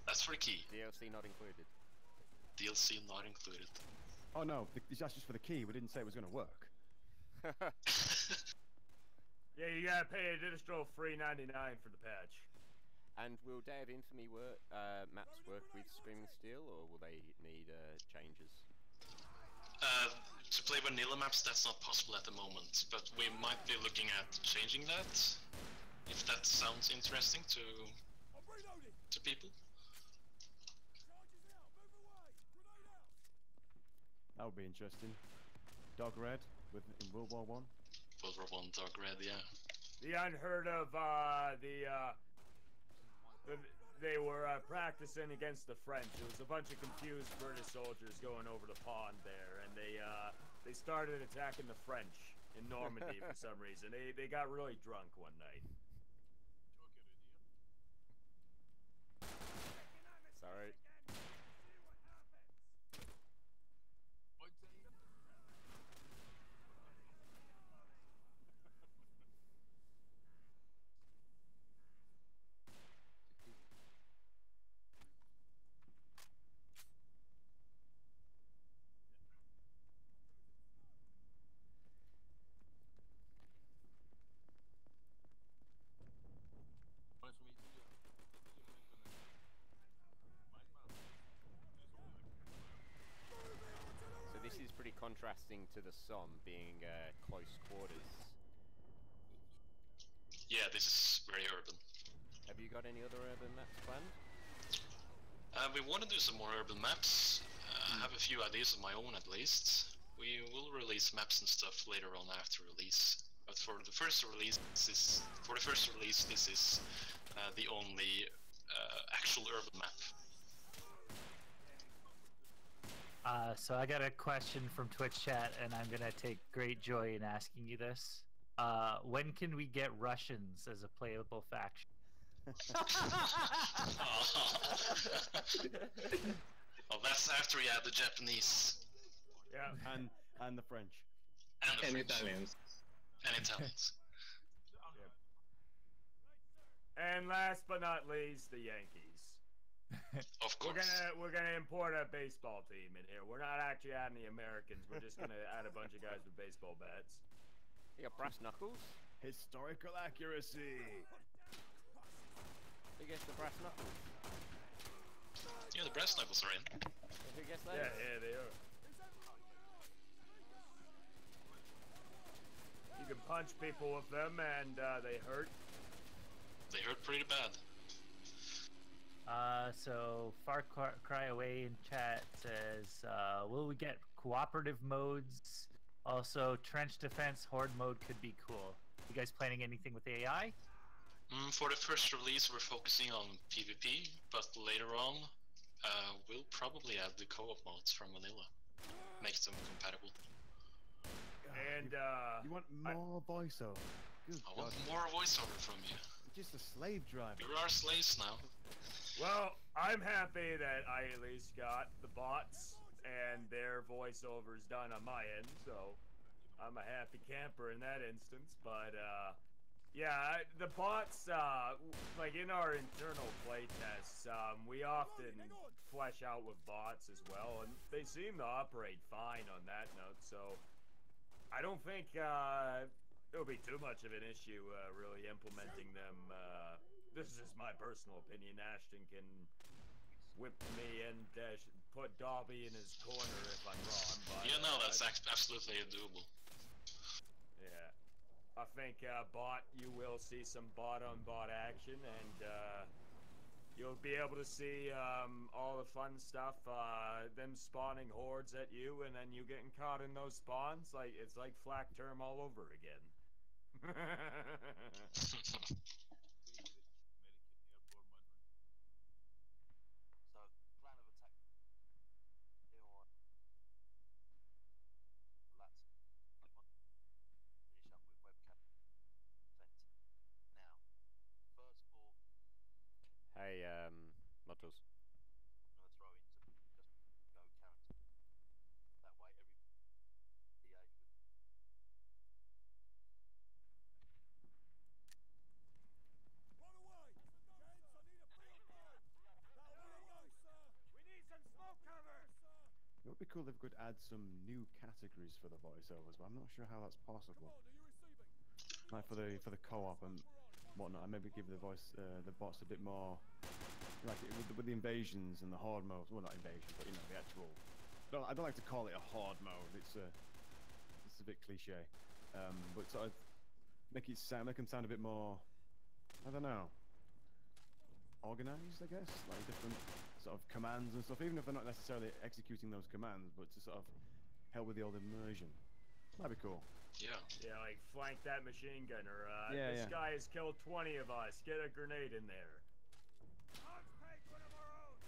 That's for the key. DLC not included. DLC not included. Oh no, that's just for the key. We didn't say it was going to work. Yeah, you gotta pay an additional $3.99 for the patch. And will Day of Infamy maps work with Screaming Steel, or will they need changes? To play vanilla maps, that's not possible at the moment, but we might be looking at changing that, if that sounds interesting to people. That would be interesting. Dog Red in World War One. World War I, Dark Red, yeah. The unheard of, they were practicing against the French. It was a bunch of confused British soldiers going over the pond there, and they started attacking the French in Normandy for some reason. They got really drunk one night. Sorry. contrasting to the Somme being close quarters. Yeah, this is very urban. Have you got any other urban maps planned? We want to do some more urban maps. I have a few ideas of my own at least. We will release maps and stuff later on after release. But for the first release, this is the only actual urban map. So I got a question from Twitch chat, and I'm gonna take great joy in asking you this. When can we get Russians as a playable faction? Well, that's after we add the Japanese. Yeah. And the French. And the And French. Italians. And Italians. And last but not least, the Yankees. Of course. We're gonna import a baseball team in here. We're not actually adding the Americans. We're just gonna add a bunch of guys with baseball bats. You got brass knuckles? Historical accuracy. Who gets the brass knuckles? Yeah, the brass knuckles are in. Who gets those? Yeah, they are. You can punch people with them, and they hurt. They hurt pretty bad. So Far Cry Away in chat says, will we get cooperative modes? Also, trench defense horde mode could be cool. You guys planning anything with AI? For the first release, we're focusing on PvP, but later on, we'll probably add the co-op modes from vanilla. Make them compatible. And You want more voiceover? Good I God. want more voiceover from you. You're just a slave driver. You're our slaves now. well, I'm happy that I at least got the bots and their voiceovers done on my end, so I'm a happy camper in that instance. But yeah, the bots, like in our internal playtests, we often flesh out with bots as well, and they seem to operate fine on that note. So I don't think it'll be too much of an issue really implementing them. This is just my personal opinion. Ashton can whip me and put Dobby in his corner if I'm wrong. But, Yeah, no, that's absolutely doable. yeah. I think bot, you will see some bot-on-bot action, and you'll be able to see all the fun stuff, them spawning hordes at you, and then you getting caught in those spawns. Like it's like Flak Term all over again. Hey, Models. It would be cool if we could add some new categories for the voiceovers, but I'm not sure how that's possible. Like for the co-op and whatnot, and maybe give the bots a bit more, like with the invasions and the horde modes. Well, not invasion, but you know the actual. I don't like to call it a horde mode. It's a bit cliche, but sort of make them sound a bit more. I don't know. Organized, I guess, like different sort of commands and stuff, even if they're not necessarily executing those commands, but to sort of help with the old immersion. That'd be cool. Yeah. Yeah, like flank that machine gunner. Yeah, this yeah. guy has killed 20 of us. Get a grenade in there.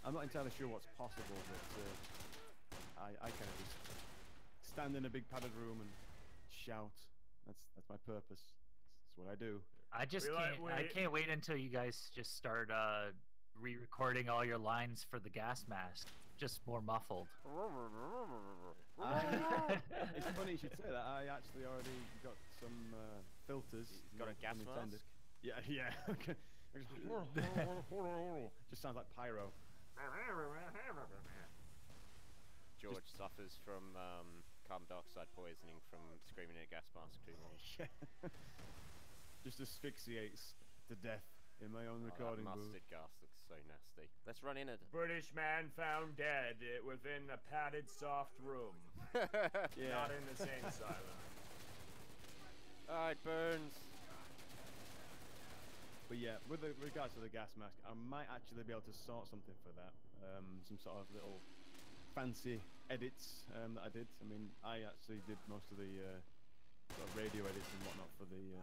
I'm not entirely sure what's possible, but I kind of just stand in a big padded room and shout. That's my purpose. That's what I do. I can't wait until you guys just start re-recording all your lines for the gas mask, just more muffled. It's funny you should say that. I actually already got some filters. Got a gas mask? Yeah. Okay. Just sounds like pyro. George suffers from carbon dioxide poisoning from screaming at a gas mask too long. Just asphyxiates to death. in my own Oh, that recording booth. mustard gas looks so nasty. Let's run in it. British man found dead within a padded soft room. Yeah. Not in the same asylum. Oh, it burns. But yeah, with regards to the gas mask, I might actually be able to sort something for that. Some sort of little fancy edits that I did. I mean, I actually did most of the sort of radio edits and whatnot for the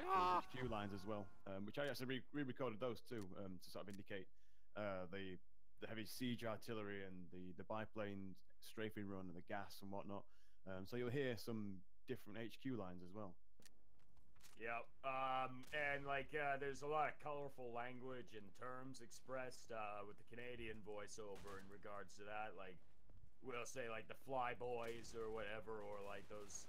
HQ lines as well, which I actually re-recorded those too to sort of indicate the heavy siege artillery and the biplane strafing run and the gas and whatnot. So you'll hear some different HQ lines as well. Yep. And like, there's a lot of colorful language and terms expressed with the Canadian voiceover in regards to that. Like, we'll say like the flyboys or whatever, or like those.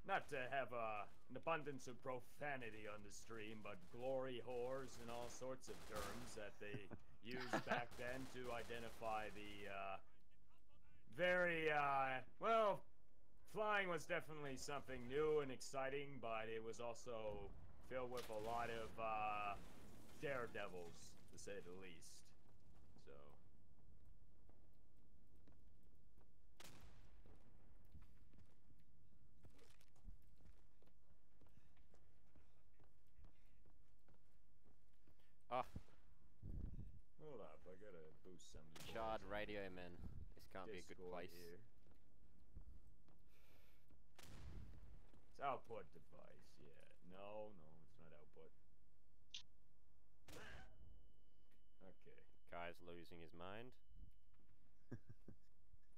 Not to have an abundance of profanity on the stream, but glory whores and all sorts of terms that they used back then to identify the very well. Flying was definitely something new and exciting, but it was also filled with a lot of daredevils, to say the least. So. Ah, Hold up, I gotta boost some. of the charred boys in radio men. This can't be a good Discord place. here. It's output device, yeah. No, it's not output. Okay. Kai's losing his mind.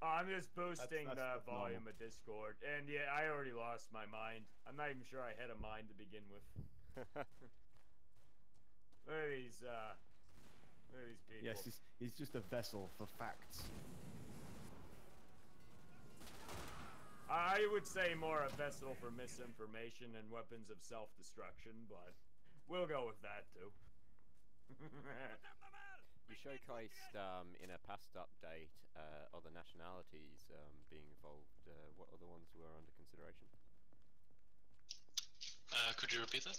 I'm just boosting that's the volume of Discord. And yeah, I already lost my mind. I'm not even sure I had a mind to begin with. Look at these people. Yes, he's just a vessel for facts. I would say more a vessel for misinformation and weapons of self-destruction, but we'll go with that too. You showcased in a past update other nationalities being involved. What other ones were under consideration? Could you repeat that?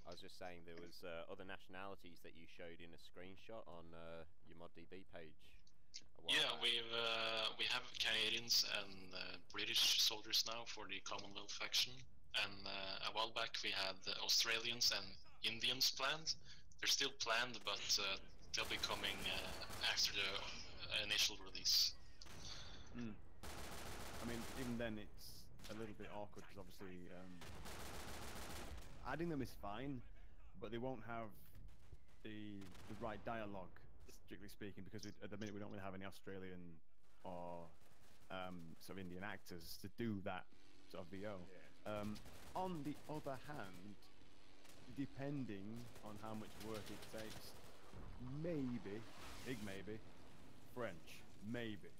I was just saying there was other nationalities that you showed in a screenshot on your ModDB page. Yeah, we have Canadians and British soldiers now for the Commonwealth faction, and a while back we had Australians and Indians planned. They're still planned, but they'll be coming after the initial release. I mean, even then it's a little bit awkward because obviously adding them is fine, but they won't have the right dialogue, strictly speaking, because at the minute we don't really have any Australian or sort of Indian actors to do that sort of VO. Yeah. On the other hand, depending on how much work it takes, maybe, big maybe, French, maybe.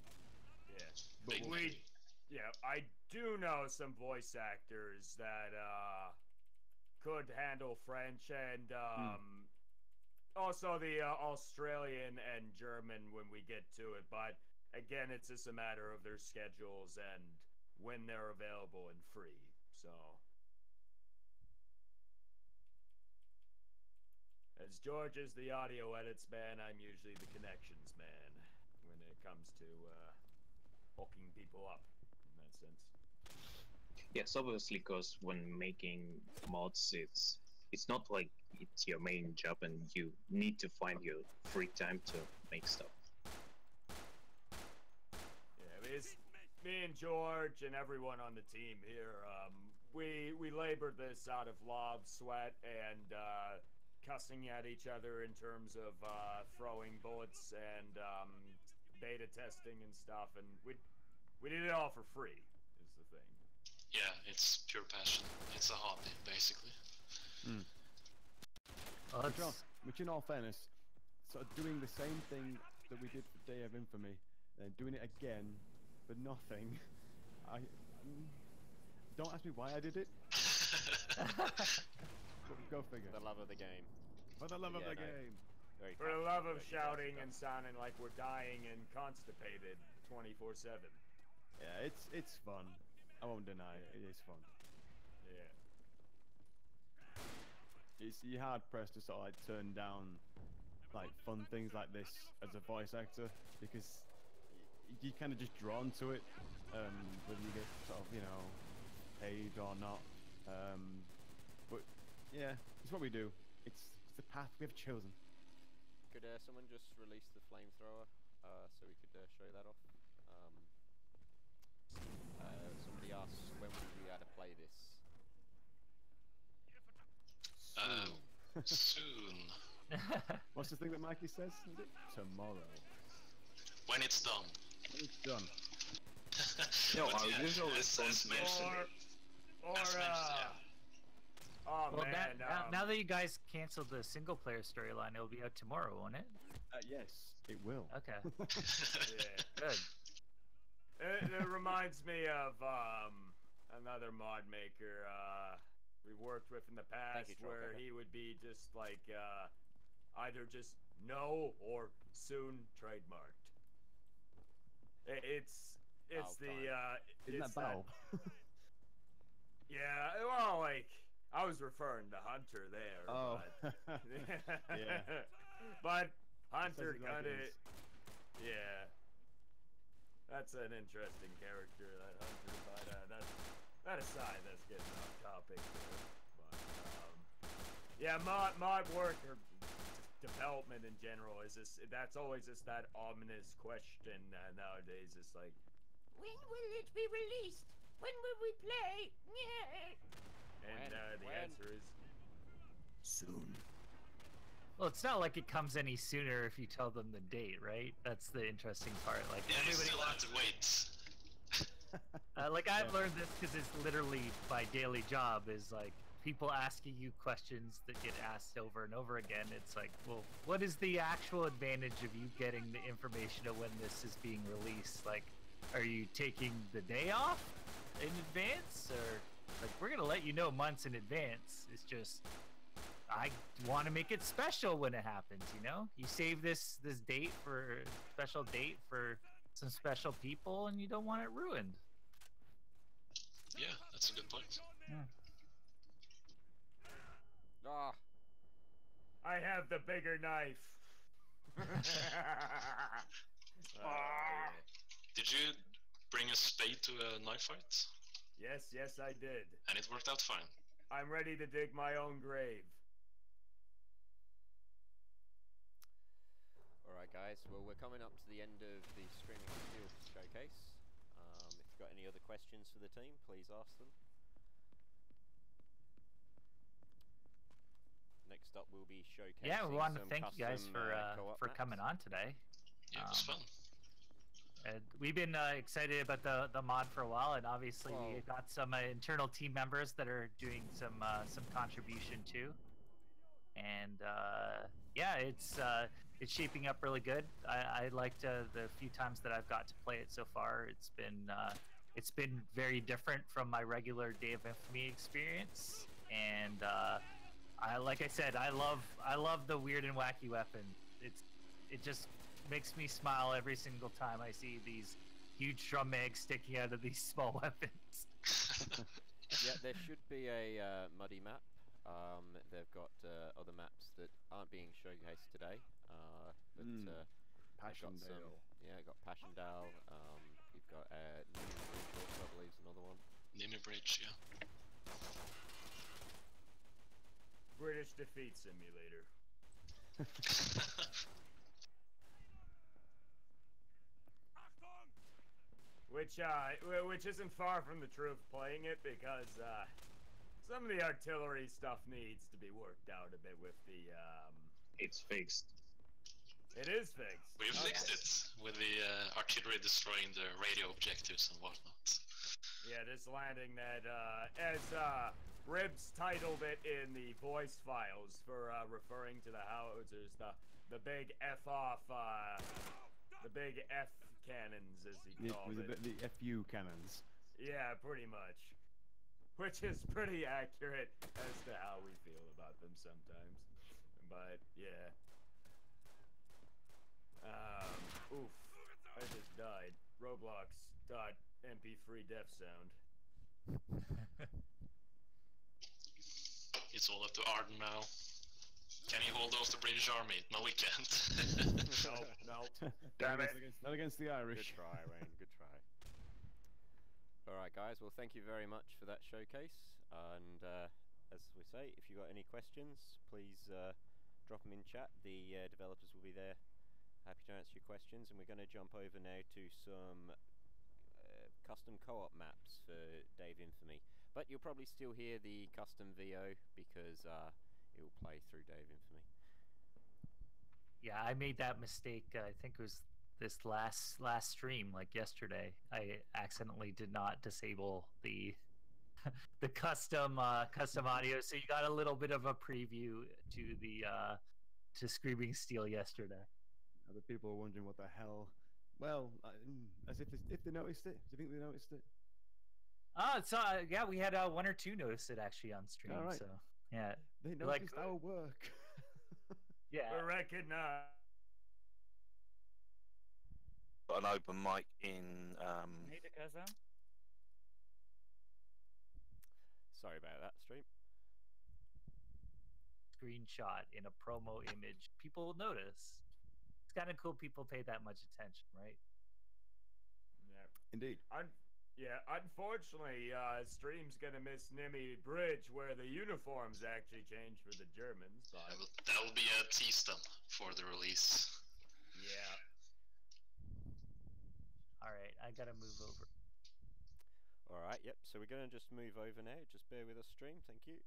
Yeah. But Big we'll maybe. see. Yeah, I do know some voice actors that could handle French and also the Australian and German when we get to it, but again, it's just a matter of their schedules and when they're available and free. So as George is the audio edits man, I'm usually the connections man when it comes to hooking people up in that sense. Yes, obviously, because when making mods, it's not like it's your main job and you need to find your free time to make stuff. Yeah, it's me and George and everyone on the team here. We labored this out of love, sweat, and cussing at each other in terms of throwing bullets and beta testing and stuff, and we did it all for free. Is the thing. Yeah, it's pure passion. It's a hobby, basically. Which in all fairness, sort of doing the same thing that we did for Day of Infamy, and doing it again for nothing. Don't ask me why I did it. Go figure. For the love of the game. For the love of Yeah, the no. game. Very For the passionate love of about you guys shouting stuff. and sounding like we're dying and constipated 24/7. Yeah, it's fun. I won't deny it. It is fun. Yeah. you're hard pressed to sort of like turn down like fun things like this as a voice actor because you kind of just drawn to it, whether you get sort of paid or not. But yeah, it's what we do. It's the path we have chosen. Could someone just release the flamethrower so we could show that off? Somebody asked when will we be able to play this? Soon. What's the thing that Mikey says? Is it tomorrow? When it's done. When it's done. No, But our yeah, usual as response mentioned, Or as mentioned, yeah. Oh Well, man, now that you guys canceled the single player storyline, it'll be out tomorrow, won't it? Yes, it will. Okay, yeah. good. It reminds me of another mod maker we worked with in the past, you, where Trollbacker. he would be just like either just no or soon trademarked. It's Valve the Isn't it's that Valve? yeah, well, like I was referring to Hunter there. Oh. But, Yeah. But Hunter Sounds like kind of it is. yeah. That's an interesting character, that Hunter, but that aside, that's getting off topic there. But, yeah, mod work or development in general is that's always just that ominous question nowadays. It's like, when will it be released? When will we play? Yeah. And the When? answer is soon. Well, it's not like it comes any sooner if you tell them the date, right? That's the interesting part. Like Yeah, you everybody still have to wait. like I've learned this because it's literally my daily job is like people asking you questions that get asked over and over again. It's like, well, what is the actual advantage of you getting the information of when this is being released? Like, are you taking the day off in advance, or like we're gonna let you know months in advance? It's just I want to make it special when it happens. You save this date for special date for some special people, and you don't want it ruined. Yeah, that's a good point. Ah, I have the bigger knife. Did you bring a spade to a knife fight? Yes, I did. And it worked out fine. I'm ready to dig my own grave. alright guys, well we're coming up to the end of the Streaming Steel showcase. If you've got any other questions for the team, please ask them. Next up we'll be showcasing Yeah, we want to some thank you guys custom, co-op for maps. coming on today. Yeah, it was fun. We've been excited about the mod for a while, and obviously Whoa. we've got some internal team members that are doing some contribution too. And yeah, it's shaping up really good. I liked the few times that I've got to play it so far. It's been very different from my regular Day of Infamy experience, and like I said, I love the weird and wacky weapon. It just makes me smile every single time I see these huge drum eggs sticking out of these small weapons. Yeah, there should be a muddy map. They've got other maps that aren't being showcased today, but they've got Passchendaele. yeah, got Passchendaele. You've got Newman Bridge, I believe, is another one. Nimi Bridge, yeah. British Defeat Simulator. Which isn't far from the truth playing it, because some of the artillery stuff needs to be worked out a bit with the It's fixed. It is fixed. We fixed it with the artillery destroying the radio objectives and whatnot. Yeah, this landing that, as Ribs titled it in the voice files for referring to the howitzers, the big F off, the big F cannons, as he called it. The FU cannons. Yeah, pretty much. Which is pretty accurate as to how we feel about them sometimes. But, yeah. Oof. I just died. Roblox.mp3 def sound. It's all up to Arden now. Can he hold off the British Army? No, he can't. No. Damn it! Not against the Irish. Good try, Wayne. Good try. Alright guys, well thank you very much for that showcase, and as we say, if you've got any questions, please drop them in chat. The developers will be there, happy to answer your questions, and we're going to jump over now to some custom co-op maps for Dave Infamy. But you'll probably still hear the custom VO because it will play through Dave Infamy. Yeah, I made that mistake. I think it was this last stream, like yesterday. I accidentally did not disable the the custom audio, so you got a little bit of a preview to the to Screaming Steel yesterday. Other people are wondering what the hell. Well, as if they noticed it. Do you think they noticed it? So yeah, we had one or two notice it actually on stream. All right. So yeah, They like, noticed our work. yeah. We're recognized. Got an open mic in. Sorry about that, stream. Screenshot in a promo image. People will notice. It's kind of cool. People pay that much attention, right? Yeah. Indeed. Yeah, unfortunately, stream's gonna miss Nimi Bridge, where the uniforms actually changed for the Germans. But That will be a tease then for the release. yeah. All right, I gotta move over. Alright, yep, so we're going to just move over now. Just bear with us, stream, thank you.